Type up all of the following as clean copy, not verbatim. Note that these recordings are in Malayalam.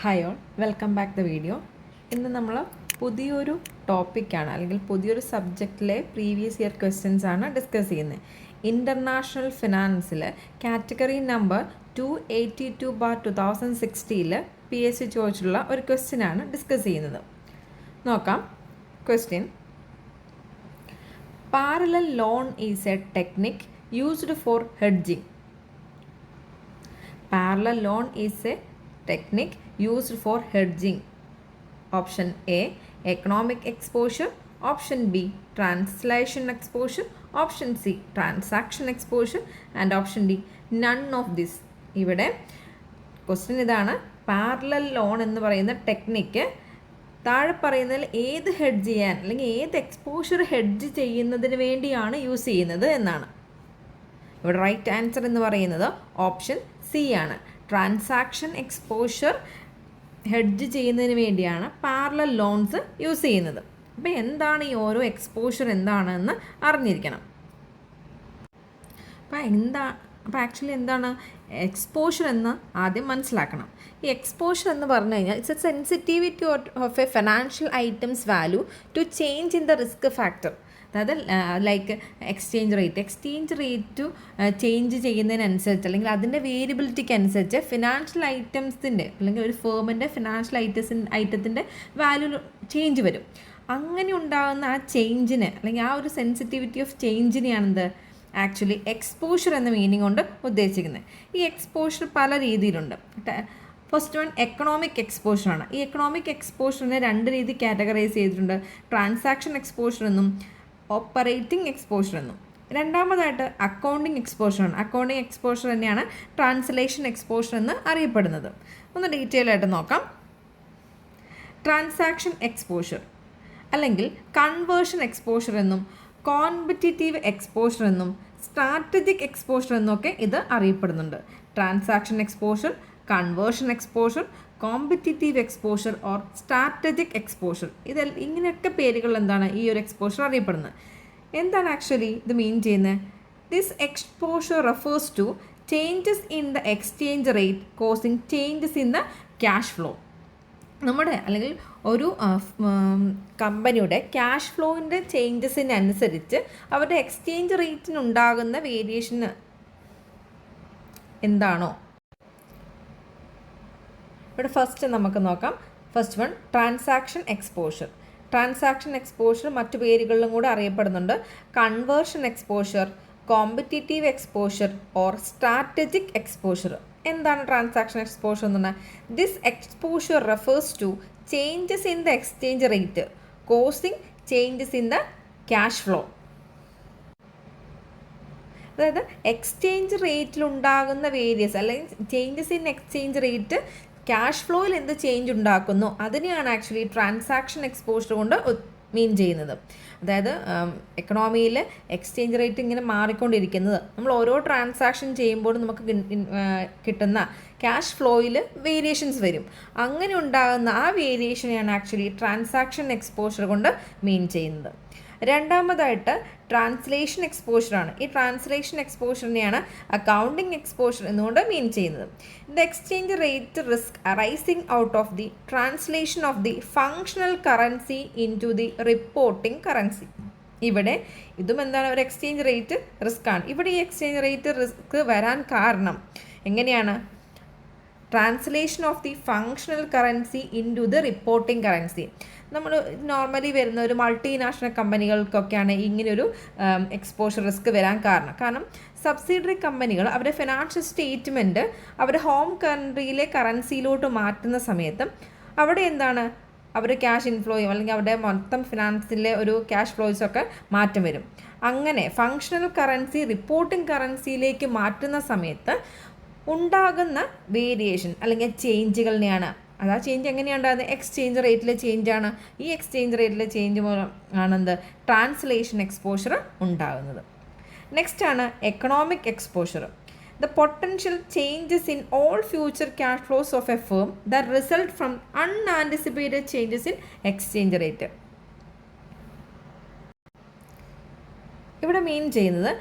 Hi all, welcome back the video. ഇന്ന് നമ്മൾ പുതിയൊരു ടോപ്പിക്കാണ് അല്ലെങ്കിൽ പുതിയൊരു സബ്ജക്റ്റിലെ പ്രീവിയസ് ഇയർ ക്വസ്റ്റ്യൻസ് ആണ് ഡിസ്കസ് ചെയ്യുന്നത്. ഇൻ്റർനാഷണൽ ഫിനാൻസിൽ കാറ്റഗറി നമ്പർ 282/2016 PSC ചോദിച്ചിട്ടുള്ള ഒരു ക്വസ്റ്റ്യൻ ആണ് ഡിസ്കസ് ചെയ്യുന്നത്. നോക്കാം question. Parallel loan is A technique used for hedging. Parallel loan is a technique used for hedging. Option A, economic exposure. Option B, translation exposure. Option C, transaction exposure. And option D, none of this. ഇവിടെ ക്വസ്റ്റ്യൻ ഇതാണ്. പാരലൽ ലോൺ എന്ന് പറയുന്ന ടെക്നിക്ക് താഴെ പറയുന്നതിൽ ഏത് ഹെഡ്ജ് ചെയ്യാൻ അല്ലെങ്കിൽ ഏത് എക്സ്പോഷർ ഹെഡ്ജ് ചെയ്യുന്നതിന് വേണ്ടിയാണ് യൂസ് ചെയ്യുന്നത് എന്നാണ്. ഇവിടെ റൈറ്റ് ആൻസർ എന്ന് പറയുന്നത് ഓപ്ഷൻ സി ആണ്. ട്രാൻസാക്ഷൻ എക്സ്പോഷർ ഹെഡ്ജ് ചെയ്യുന്നതിന് വേണ്ടിയാണ് പാരലൽ ലോൺസ് യൂസ് ചെയ്യുന്നത്. അപ്പോൾ എന്താണ് ഈ ഓരോ എക്സ്പോഷർ എന്താണെന്ന് അറിഞ്ഞിരിക്കണം. അപ്പോൾ ആക്ച്വലി എന്താണ് എക്സ്പോഷർ എന്ന് ആദ്യം മനസ്സിലാക്കണം. ഈ എക്സ്പോഷർ എന്ന് പറഞ്ഞു കഴിഞ്ഞാൽ it's a sensitivity of a financial items value to change in the risk factor. അതായത് ലൈക്ക് എക്സ്ചേഞ്ച് റേറ്റ് ചേഞ്ച് ചെയ്യുന്നതിനനുസരിച്ച് അല്ലെങ്കിൽ അതിൻ്റെ വേരിയബിലിറ്റിക്ക് അനുസരിച്ച് ഫിനാൻഷ്യൽ ഐറ്റംസിൻ്റെ അല്ലെങ്കിൽ ഒരു ഫേമിൻ്റെ ഫിനാൻഷ്യൽ ഐറ്റത്തിൻ്റെ വാല്യൂ ചേഞ്ച് വരും. അങ്ങനെ ഉണ്ടാകുന്ന ആ ചേഞ്ചിന് അല്ലെങ്കിൽ ആ ഒരു സെൻസിറ്റിവിറ്റി ഓഫ് ചേഞ്ചിനെയാണെന്ത് ആക്ച്വലി എക്സ്പോഷർ എന്ന മീനിങ് കൊണ്ട് ഉദ്ദേശിക്കുന്നത്. ഈ എക്സ്പോഷർ പല രീതിയിലുണ്ട്. ഫസ്റ്റ് വൺ എക്കണോമിക് എക്സ്പോഷറാണ്. ഈ എക്കണോമിക് എക്സ്പോഷറിനെ രണ്ട് രീതി കാറ്റഗറൈസ് ചെയ്തിട്ടുണ്ട്. ട്രാൻസാക്ഷൻ എക്സ്പോഷർ എന്നും ഓപ്പറേറ്റിംഗ് എക്സ്പോഷർ എന്നും. രണ്ടാമതായിട്ട് അക്കൗണ്ടിങ് എക്സ്പോഷറാണ്. അക്കൗണ്ടിങ് എക്സ്പോഷർ തന്നെയാണ് ട്രാൻസ്ലേഷൻ എക്സ്പോഷർ എന്ന് അറിയപ്പെടുന്നത്. ഒന്ന് ഡീറ്റെയിൽ ആയിട്ട് നോക്കാം. ട്രാൻസാക്ഷൻ എക്സ്പോഷർ അല്ലെങ്കിൽ കൺവേർഷൻ എക്സ്പോഷർ എന്നും കോമ്പറ്റിറ്റീവ് എക്സ്പോഷർ എന്നും സ്ട്രാറ്റജിക് എക്സ്പോഷർ എന്നൊക്കെ ഇത് അറിയപ്പെടുന്നുണ്ട്. Transaction exposure, conversion exposure, competitive exposure or strategic exposure, ഇങ്ങനെയൊക്കെ പേരുകൾ എന്താണ് ഈ ഒരു എക്സ്പോഷർ അറിയപ്പെടുന്നത്. എന്താണ് ആക്ച്വലി ഇത് മീൻ ചെയ്യുന്നത്? This exposure refers to changes in the exchange rate causing changes in the cash flow. നമ്മുടെ അല്ലെങ്കിൽ ഒരു കമ്പനിയുടെ ക്യാഷ് ഫ്ലോയിൻ്റെ ചേഞ്ചസിനനുസരിച്ച് അവരുടെ എക്സ്ചേഞ്ച് റേറ്റിനുണ്ടാകുന്ന വേരിയേഷന് എന്താണോ. ഇവിടെ ഫസ്റ്റ് നമുക്ക് നോക്കാം. First one transaction exposure. Transaction exposure മറ്റു പേരുകളിലും കൂടെ അറിയപ്പെടുന്നുണ്ട്. Conversion exposure, competitive exposure or strategic exposure. എന്താണ് ട്രാൻസാക്ഷൻ എക്സ്പോഷർ എന്ന് പറഞ്ഞാൽ? This exposure refers to changes in the exchange rate causing changes in the cash flow. അതായത് എക്സ്ചേഞ്ച് റേറ്റിലുണ്ടാകുന്ന വേരിയസ് അല്ലെങ്കിൽ changes in exchange rate cash ഫ്ലോയിൽ എന്ത് ചേഞ്ച് ഉണ്ടാക്കുന്നു അതിനെയാണ് ആക്ച്വലി ട്രാൻസാക്ഷൻ എക്സ്പോഷർ കൊണ്ട് മീൻ ചെയ്യുന്നത്. അതായത് എക്കണോമിയിൽ എക്സ്ചേഞ്ച് റേറ്റ് ഇങ്ങനെ മാറിക്കൊണ്ടിരിക്കുന്നത് നമ്മൾ ഓരോ ട്രാൻസാക്ഷൻ ചെയ്യുമ്പോഴും നമുക്ക് കിട്ടുന്ന ക്യാഷ് ഫ്ലോയിൽ വേരിയേഷൻസ് വരും. അങ്ങനെ ഉണ്ടാകുന്ന ആ വേരിയേഷനെയാണ് ആക്ച്വലി ട്രാൻസാക്ഷൻ എക്സ്പോഷർ കൊണ്ട് മീൻ ചെയ്യുന്നത്. രണ്ടാമതായിട്ട് ട്രാൻസ്ലേഷൻ എക്സ്പോഷറാണ്. ഈ ട്രാൻസ്ലേഷൻ എക്സ്പോഷറിനെയാണ് അക്കൗണ്ടിങ് എക്സ്പോഷർ എന്നുകൊണ്ട് മീൻ ചെയ്യുന്നത്. The exchange rate risk arising out of the translation of the functional currency into the reporting currency. ഇവിടെ ഇതും എന്താണ് ഒരു എക്സ്ചേഞ്ച് റേറ്റ് റിസ്ക് ആണ്. ഇവിടെ ഈ എക്സ്ചേഞ്ച് റേറ്റ് റിസ്ക് വരാൻ കാരണം എങ്ങനെയാണ്? Translation of the functional currency into the reporting currency. നമ്മൾ നോർമലി വരുന്ന ഒരു മൾട്ടിനാഷണൽ കമ്പനികൾക്കൊക്കെയാണ് ഇങ്ങനെയൊരു എക്സ്പോഷർ റിസ്ക് വരാൻ കാരണം സബ്സിഡറി കമ്പനികൾ അവരുടെ ഫിനാൻഷ്യൽ സ്റ്റേറ്റ്മെൻറ്റ് അവരുടെ ഹോം കൺട്രിയിലെ കറൻസിയിലോട്ട് മാറ്റുന്ന സമയത്ത് അവിടെ എന്താണ് അവർ ക്യാഷ് ഇൻഫ്ലോയും അല്ലെങ്കിൽ അവരുടെ മൊത്തം ഫിനാൻസിലെ ഒരു ക്യാഷ് ഫ്ലോയ്സൊക്കെ മാറ്റം വരും. അങ്ങനെ ഫങ്ഷണൽ കറൻസി റിപ്പോർട്ടിംഗ് കറൻസിയിലേക്ക് മാറ്റുന്ന സമയത്ത് ഉണ്ടാകുന്ന വേരിയേഷൻ അല്ലെങ്കിൽ ചേഞ്ചുകളിനെയാണ് അത് ആ ചേഞ്ച് എങ്ങനെയാണ് ഉണ്ടാകുന്നത്? എക്സ്ചേഞ്ച് റേറ്റിലെ ചേഞ്ചാണ്. ഈ എക്സ്ചേഞ്ച് റേറ്റിലെ ചേഞ്ച് മൂലം ആണെന്ത് ട്രാൻസ്ലേഷൻ എക്സ്പോഷർ ഉണ്ടാകുന്നത്. നെക്സ്റ്റ് ആണ് economic exposure. The potential changes in all future cash flows of a firm the result from unanticipated changes in exchange rate. ഇവിടെ മീൻ ചെയ്യുന്നത്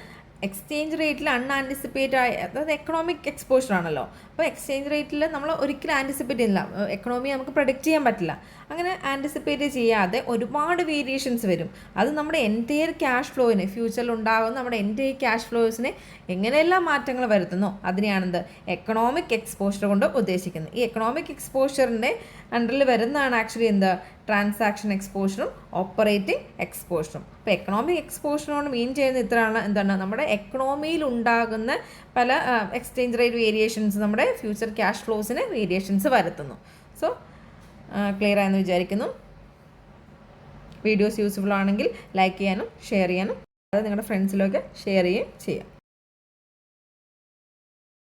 എക്സ്ചേഞ്ച് റേറ്റിൽ അൺആൻറ്റിസിപ്പേറ്റ് ആയ, അതായത് എക്കണോമിക് എക്സ്പോഷർ ആണല്ലോ. അപ്പോൾ എക്സ്ചേഞ്ച് റേറ്റിൽ നമ്മൾ ഒരിക്കലും ആൻറ്റിസിപ്പേറ്റ് ചെയ്യില്ല, എക്കണോമി നമുക്ക് പ്രൊഡിക്റ്റ് ചെയ്യാൻ പറ്റില്ല. അങ്ങനെ ആൻറ്റിസിപ്പേറ്റ് ചെയ്യാതെ ഒരുപാട് വേരിയേഷൻസ് വരും. അത് നമ്മുടെ എൻറ്റയർ ക്യാഷ് ഫ്ലോയിനെ, ഫ്യൂച്ചറിൽ ഉണ്ടാകുന്ന നമ്മുടെ എൻറ്റയർ ക്യാഷ് ഫ്ലോസിനെ എങ്ങനെയെല്ലാം മാറ്റങ്ങൾ വരുത്തുന്നോ അതിനെയാണെന്ത് എക്കണോമിക് എക്സ്പോഷർ കൊണ്ട് ഉദ്ദേശിക്കുന്നത്. ഈ എക്കണോമിക് എക്സ്പോഷറിൻ്റെ അണ്ടറിൽ വരുന്നതാണ് ആക്ച്വലി എന്ത് ട്രാൻസാക്ഷൻ എക്സ്പോഷറും ഓപ്പറേറ്റിംഗ് എക്സ്പോഷറും. അപ്പോൾ എക്കണോമിക് എക്സ്പോഷറിനോട് മീൻ ചെയ്യുന്ന ഇത്രയാണ്, എന്താണ് നമ്മുടെ എക്കണോമിയിൽ ഉണ്ടാകുന്ന പല എക്സ്ചേഞ്ച് റേറ്റ് വേരിയേഷൻസ് നമ്മുടെ ഫ്യൂച്ചർ ക്യാഷ് ഫ്ലോസിന് വേരിയേഷൻസ് വരുത്തുന്നു. സോ ക്ലിയർ ആയെന്ന് വിചാരിക്കുന്നു. വീഡിയോസ് യൂസ്ഫുൾ ആണെങ്കിൽ ലൈക്ക് ചെയ്യാനും ഷെയർ ചെയ്യാനും അത് നിങ്ങളുടെ ഫ്രണ്ട്സിലൊക്കെ ഷെയർ ചെയ്യുകയും ചെയ്യാം.